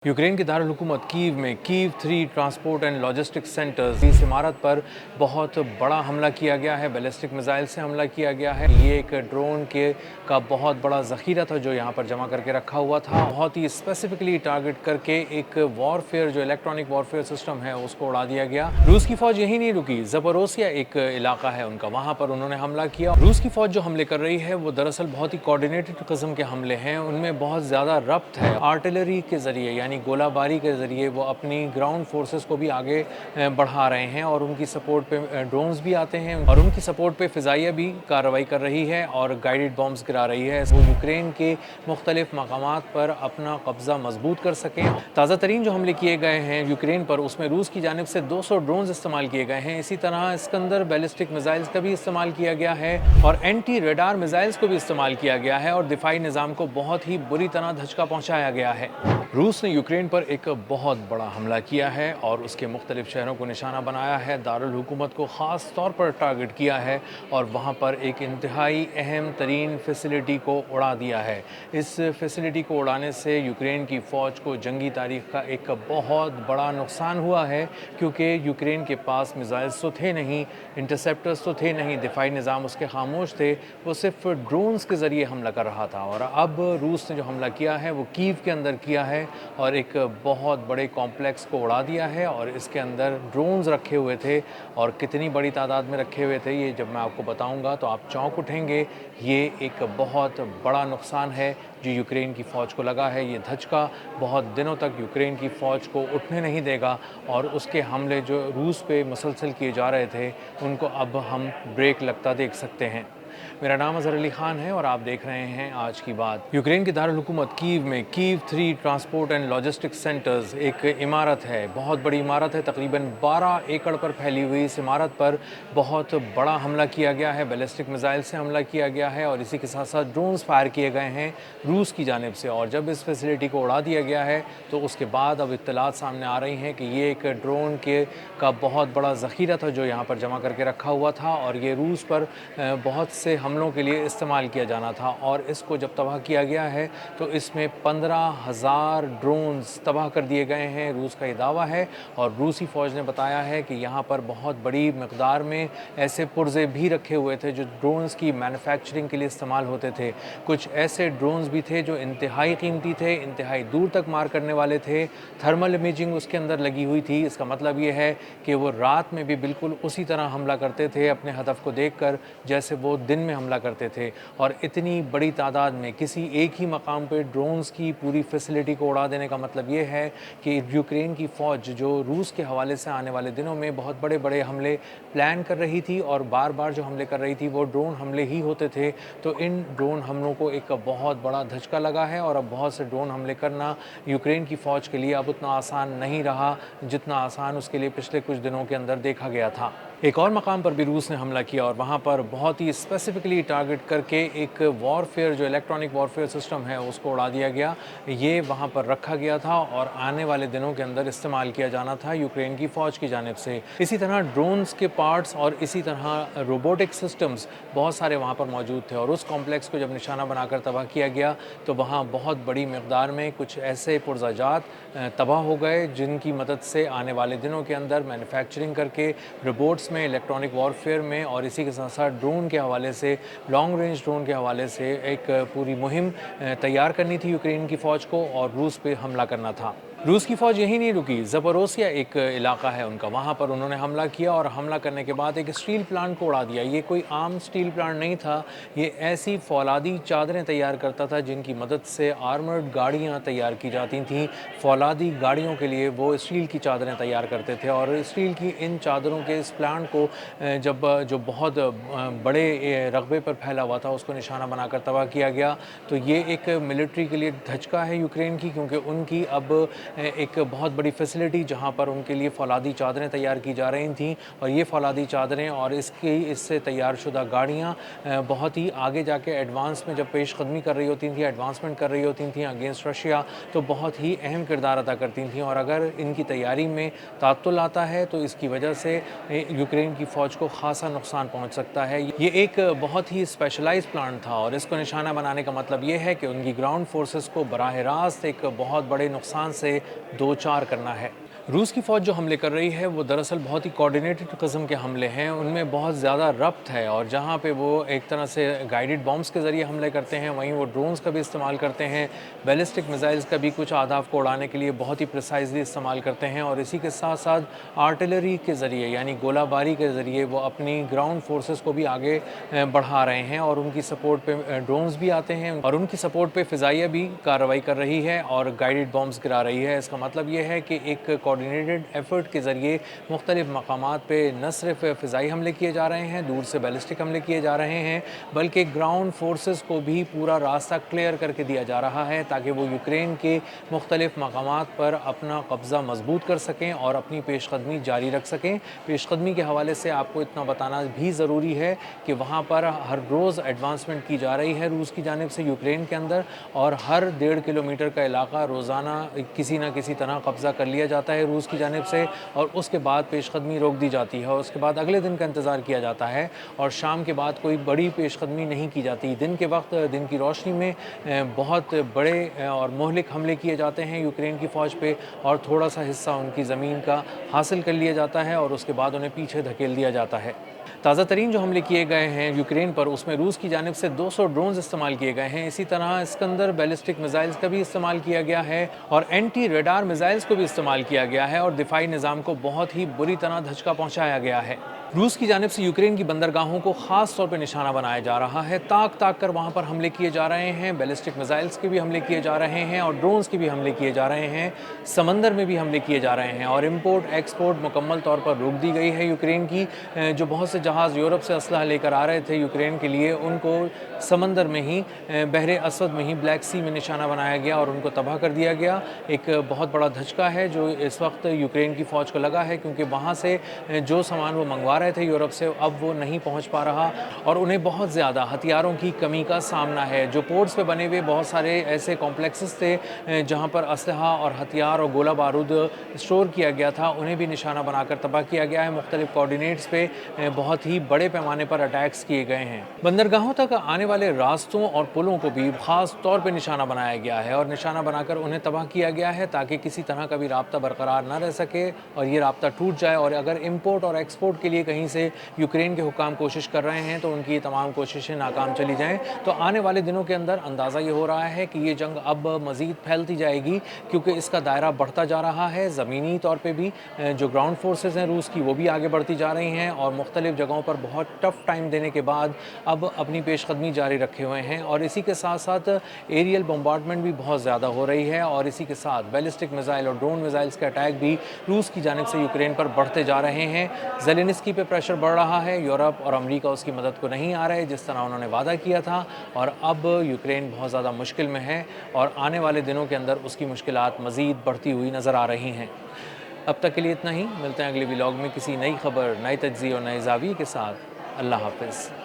Ukraine के दारुल-हुकूमत Kyiv में Kyiv 3 transport and logistics centres इस इमारत पर बहुत बड़ा हमला किया गया है। बैलिस्टिक मिसाइल से हमला किया गया है। ये एक ड्रोन का बहुत बड़ा ज़ख़ीरा था जो यहाँ पर जमा करके रखा हुआ था। बहुत ही स्पेसिफिकली टारगेट करके एक वॉरफेयर जो इलेक्ट्रॉनिक वॉरफेयर सिस्टम है उसको उड़ा दिया गया। रूस की फ़ौज यही नहीं रुकी, ज़पोरोसिया एक इलाका है उनका, वहाँ पर उन्होंने हमला किया। रूस की फ़ौज जो हमले कर रही है वो दरअसल बहुत ही कोऑर्डिनेटेड किस्म के हमले हैं। उनमें बहुत ज़्यादा रब्त है। आर्टिलरी के ज़रिए यानी गोलाबारी के ज़रिए वो अपनी ग्राउंड फोर्सेस को भी आगे बढ़ा रहे हैं और उनकी सपोर्ट पे ड्रोन्स भी आते हैं और उनकी सपोर्ट पे फ़िज़ाइया भी कार्रवाई कर रही है और गाइडेड बॉम्ब्स गिरा रही है। वो यूक्रेन के मुख्तलिफ मकामात पर अपना कब्ज़ा मजबूत कर सकें। ताज़ा तरीन जो हमले किए गए हैं यूक्रेन पर, उसमें रूस की जानिब से 200 ड्रोन्स इस्तेमाल किए गए हैं। इसी तरह इस्कंदर बैलिस्टिक मिसाइल्स का भी इस्तेमाल किया गया है और एंटी रेडार मिसाइल्स को भी इस्तेमाल किया गया है और दिफाई निज़ाम को बहुत ही बुरी तरह धचका पहुँचाया गया है। रूस ने यूक्रेन पर एक बहुत बड़ा हमला किया है और उसके मुख्तलिफ शहरों को निशाना बनाया है। दारुल हुकूमत को ख़ास तौर पर टारगेट किया है और वहाँ पर एक इंतहाई अहम तरीन फैसिलिटी को उड़ा दिया है। इस फैसिलिटी को उड़ाने से यूक्रेन की फ़ौज को जंगी तारीख़ का एक बहुत बड़ा नुकसान हुआ है, क्योंकि यूक्रेन के पास मिसाइल्स तो थे नहीं, इंटरसेप्टर्स तो थे नहीं, दिफाई निज़ाम उसके खामोश थे, वो सिर्फ ड्रोन्स के ज़रिए हमला कर रहा था। और अब रूस ने जो हमला किया है वो कीव के अंदर किया है और एक बहुत बड़े कॉम्प्लेक्स को उड़ा दिया है और इसके अंदर ड्रोन्स रखे हुए थे और कितनी बड़ी तादाद में रखे हुए थे ये जब मैं आपको बताऊंगा तो आप चौंक उठेंगे। ये एक बहुत बड़ा नुकसान है जो यूक्रेन की फ़ौज को लगा है। ये धचका बहुत दिनों तक यूक्रेन की फ़ौज को उठने नहीं देगा और उसके हमले जो रूस पे मुसलसल किए जा रहे थे उनको अब हम ब्रेक लगता देख सकते हैं। मेरा नाम अज़हर अली ख़ान है और आप देख रहे हैं आज की बात। यूक्रेन के दारुल हुकूमत कीव में Kyiv 3 transport and logistics centres एक इमारत है, बहुत बड़ी इमारत है, तकरीबन 12 एकड़ पर फैली हुई इस इमारत पर बहुत बड़ा हमला किया गया है। बैलिस्टिक मिसाइल से हमला किया गया है और इसी के साथ साथ ड्रोन्स फायर किए गए हैं रूस की जानिब से। और जब इस फैसिलिटी को उड़ा दिया गया है तो उसके बाद अब इत्तलात सामने आ रही हैं कि ये एक ड्रोन का बहुत बड़ा ज़ख़ीरा था जो यहाँ पर जमा करके रखा हुआ था और ये रूस पर बहुत से हमलों के लिए इस्तेमाल किया जाना था। और इसको जब तबाह किया गया है तो इसमें 15,000 ड्रोन्स तबाह कर दिए गए हैं, रूस का ये दावा है। और रूसी फ़ौज ने बताया है कि यहाँ पर बहुत बड़ी मकदार में ऐसे पुर्ज़े भी रखे हुए थे जो ड्रोन्स की मैन्युफैक्चरिंग के लिए इस्तेमाल होते थे। कुछ ऐसे ड्रोन्स भी थे जो इंतहाई कीमती थे, इंतहाई दूर तक मार करने वाले थे, थर्मल इमेजिंग उसके अंदर लगी हुई थी। इसका मतलब ये है कि वो रात में भी बिल्कुल उसी तरह हमला करते थे अपने हदफ को देखकर जैसे वो दिन में हमला करते थे। और इतनी बड़ी तादाद में किसी एक ही मकाम पे ड्रोन्स की पूरी फैसिलिटी को उड़ा देने का मतलब ये है कि यूक्रेन की फ़ौज जो रूस के हवाले से आने वाले दिनों में बहुत बड़े बड़े हमले प्लान कर रही थी और बार बार जो हमले कर रही थी वो ड्रोन हमले ही होते थे। तो इन ड्रोन हमलों को एक बहुत बड़ा धचका लगा है और अब बहुत से ड्रोन हमले करना यूक्रेन की फ़ौज के लिए अब उतना आसान नहीं रहा जितना आसान उसके लिए पिछले कुछ दिनों के अंदर देखा गया था। एक और मकाम पर भी रूस ने हमला किया और वहाँ पर बहुत ही स्पेसिफिकली टारगेट करके एक वॉरफेयर जो इलेक्ट्रॉनिक वॉरफेयर सिस्टम है उसको उड़ा दिया गया। ये वहाँ पर रखा गया था और आने वाले दिनों के अंदर इस्तेमाल किया जाना था यूक्रेन की फ़ौज की जानिब से। इसी तरह ड्रोन्स के पार्ट्स और इसी तरह रोबोटिक सिस्टम्स बहुत सारे वहाँ पर मौजूद थे और उस कॉम्प्लेक्स को जब निशाना बनाकर तबाह किया गया तो वहाँ बहुत बड़ी मकदार में कुछ ऐसे पुर्ज़ाजात तबाह हो गए जिनकी मदद से आने वाले दिनों के अंदर मैन्युफैक्चरिंग करके रोबोट्स में, इलेक्ट्रॉनिक वॉरफेयर में और इसी के साथ साथ ड्रोन के हवाले से, लॉन्ग रेंज ड्रोन के हवाले से एक पूरी मुहिम तैयार करनी थी यूक्रेन की फ़ौज को और रूस पे हमला करना था। रूस की फ़ौज यही नहीं रुकी, ज़पोरोसिया एक इलाका है उनका, वहाँ पर उन्होंने हमला किया और हमला करने के बाद एक स्टील प्लांट को उड़ा दिया। ये कोई आम स्टील प्लांट नहीं था, ये ऐसी फौलादी चादरें तैयार करता था जिनकी मदद से आर्मर्ड गाड़ियाँ तैयार की जाती थीं। फौलादी गाड़ियों के लिए वो स्टील की चादरें तैयार करते थे और स्टील की इन चादरों के इस प्लांट को जब जो बहुत बड़े रकबे पर फैला हुआ था उसको निशाना बनाकर तबाह किया गया। तो ये एक मिलिट्री के लिए धचका है यूक्रेन की, क्योंकि उनकी अब एक बहुत बड़ी फैसिलिटी जहां पर उनके लिए फौलादी चादरें तैयार की जा रही थीं और ये फौलादी चादरें और इससे तैयार शुदा गाड़ियाँ बहुत ही आगे जाके एडवांस में जब पेशकदमी कर रही होती थी, एडवांसमेंट कर रही होती थी अगेंस्ट रशिया, तो बहुत ही अहम किरदार अदा करती थी। और अगर इनकी तैयारी में तातुल आता है तो इसकी वजह से यूक्रेन की फ़ौज को खासा नुकसान पहुंच सकता है। ये एक बहुत ही स्पेशलाइज्ड प्लांट था और इसको निशाना बनाने का मतलब ये है कि उनकी ग्राउंड फोर्सेस को बराह रास्त एक बहुत बड़े नुकसान से दो चार करना है। रूस की फ़ौज जो हमले कर रही है वो दरअसल बहुत ही कोऑर्डिनेटेड किस्म के हमले हैं, उनमें बहुत ज़्यादा रब्त है, और जहाँ पे वो एक तरह से गाइडेड बॉम्ब्स के ज़रिए हमले करते हैं, वहीं वो ड्रोन्स का भी इस्तेमाल करते हैं, बैलिस्टिक मिसाइल्स का भी कुछ अहदाफ को उड़ाने के लिए बहुत ही प्रिसाइजली इस्तेमाल करते हैं, और इसी के साथ साथ आर्टिलरी के ज़रिए यानी गोलाबारी के ज़रिए वो अपनी ग्राउंड फोर्सेस को भी आगे बढ़ा रहे हैं, और उनकी सपोर्ट पे ड्रोन्स भी आते हैं, और उनकी सपोर्ट पे फ़िज़ाइया भी कार्रवाई कर रही है और गाइडेड बॉम्ब्स गिरा रही है। इसका मतलब ये है कि एक कोऑर्डिनेटेड एफर्ट के ज़रिए मुख्तलिफ मकामात पे न सिर्फ फ़िज़ाई हमले किए जा रहे हैं, दूर से बैलिस्टिक हमले किए जा रहे हैं, बल्कि ग्राउंड फोर्सेस को भी पूरा रास्ता क्लियर करके दिया जा रहा है ताकि वो यूक्रेन के मुख्तलिफ मकामात पर अपना कब्ज़ा मजबूत कर सकें और अपनी पेशकदमी जारी रख सकें। पेशकदमी के हवाले से आपको इतना बताना भी ज़रूरी है कि वहाँ पर हर रोज़ एडवांसमेंट की जा रही है रूस की जानिब से यूक्रेन के अंदर, और हर 1.5 किलोमीटर का इलाका रोज़ाना किसी न किसी तरह कब्ज़ा कर लिया जाता है रूस की जानिब से, और उसके बाद पेशकदमी रोक दी जाती है, और उसके बाद अगले दिन का इंतज़ार किया जाता है, और शाम के बाद कोई बड़ी पेशकदमी नहीं की जाती। दिन के वक्त दिन की रोशनी में बहुत बड़े और मोहलिक हमले किए जाते हैं यूक्रेन की फ़ौज पे, और थोड़ा सा हिस्सा उनकी ज़मीन का हासिल कर लिया जाता है और उसके बाद उन्हें पीछे धकेल दिया जाता है। ताज़ा तरीन जो हमले किए गए हैं यूक्रेन पर, उसमें रूस की जानिब से 200 ड्रोन्स इस्तेमाल किए गए हैं। इसी तरह इस्कंदर बैलिस्टिक मिसाइल्स का भी इस्तेमाल किया गया है, और एंटी रेडार मिसाइल्स को भी इस्तेमाल किया गया है, और दिफाई निज़ाम को बहुत ही बुरी तरह धचका पहुँचाया गया है। रूस की जानिब से यूक्रेन की बंदरगाहों को ख़ास तौर पर निशाना बनाया जा रहा है, ताक ताक कर वहाँ पर हमले किए जा रहे हैं, बैलिस्टिक मिसाइल्स के भी हमले किए जा रहे हैं और ड्रोन्स के भी हमले किए जा रहे हैं, समंदर में भी हमले किए जा रहे हैं, और इम्पोर्ट एक्सपोर्ट मुकम्मल तौर पर रोक दी गई है यूक्रेन की। जो बहुत से जहाज़ यूरोप से असलहा लेकर आ रहे थे यूक्रेन के लिए, उनको समंदर में ही बहरे असवद में ही ब्लैक सी में निशाना बनाया गया और उनको तबाह कर दिया गया। एक बहुत बड़ा धचका है जो इस वक्त यूक्रेन की फ़ौज को लगा है, क्योंकि वहाँ से जो सामान वो मंगवा रहे थे यूरोप से, अब वो नहीं पहुँच पा रहा, और उन्हें बहुत ज़्यादा हथियारों की कमी का सामना है। जो पोर्ट्स पे बने हुए बहुत सारे ऐसे कॉम्प्लेक्सेस थे जहाँ पर असलहा और हथियार और गोला बारूद स्टोर किया गया था, उन्हें भी निशाना बनाकर तबाह किया गया है। मुख्तलिफ कोऑर्डिनेट्स पे बहुत ही बड़े पैमाने पर अटैक्स किए गए हैं। बंदरगाहों तक आने वाले रास्तों और पुलों को भी ख़ास तौर पे निशाना बनाया गया है, और निशाना बनाकर उन्हें तबाह किया गया है ताकि किसी तरह का भी राब्ता बरकरार न रह सके और ये राब्ता टूट जाए। और अगर इम्पोर्ट और एक्सपोर्ट के लिए कहीं से यूक्रेन के हुकाम कोशिश कर रहे हैं तो उनकी तमाम कोशिशें नाकाम चली जाएं। तो आने वाले दिनों के अंदर अंदाज़ा ये हो रहा है कि ये जंग अब मज़ीद फैलती जाएगी, क्योंकि इसका दायरा बढ़ता जा रहा है। ज़मीनी तौर पे भी जो ग्राउंड फोर्सेस हैं रूस की, वो भी आगे बढ़ती जा रही हैं, और मुख्तलिफ जगहों पर बहुत टफ़ टाइम देने के बाद अब अपनी पेशकदमी जारी रखे हुए हैं। और इसी के साथ साथ एरियल बम्बार्डमेंट भी बहुत ज़्यादा हो रही है, और इसी के साथ बैलिस्टिक मिसाइल और ड्रोन मिसाइल्स के अटैक भी रूस की जानिब से यूक्रेन पर बढ़ते जा रहे हैं। ज़ेलेंस्की पे प्रेशर बढ़ रहा है, यूरोप और अमेरिका उसकी मदद को नहीं आ रहे जिस तरह उन्होंने वादा किया था, और अब यूक्रेन बहुत ज़्यादा मुश्किल में है, और आने वाले दिनों के अंदर उसकी मुश्किलात मज़ीद बढ़ती हुई नज़र आ रही हैं। अब तक के लिए इतना ही, मिलते हैं अगले व्लॉग में किसी नई खबर, नई तज्ज़िया और नए ज़ाविये के साथ। अल्लाह हाफ़िज़।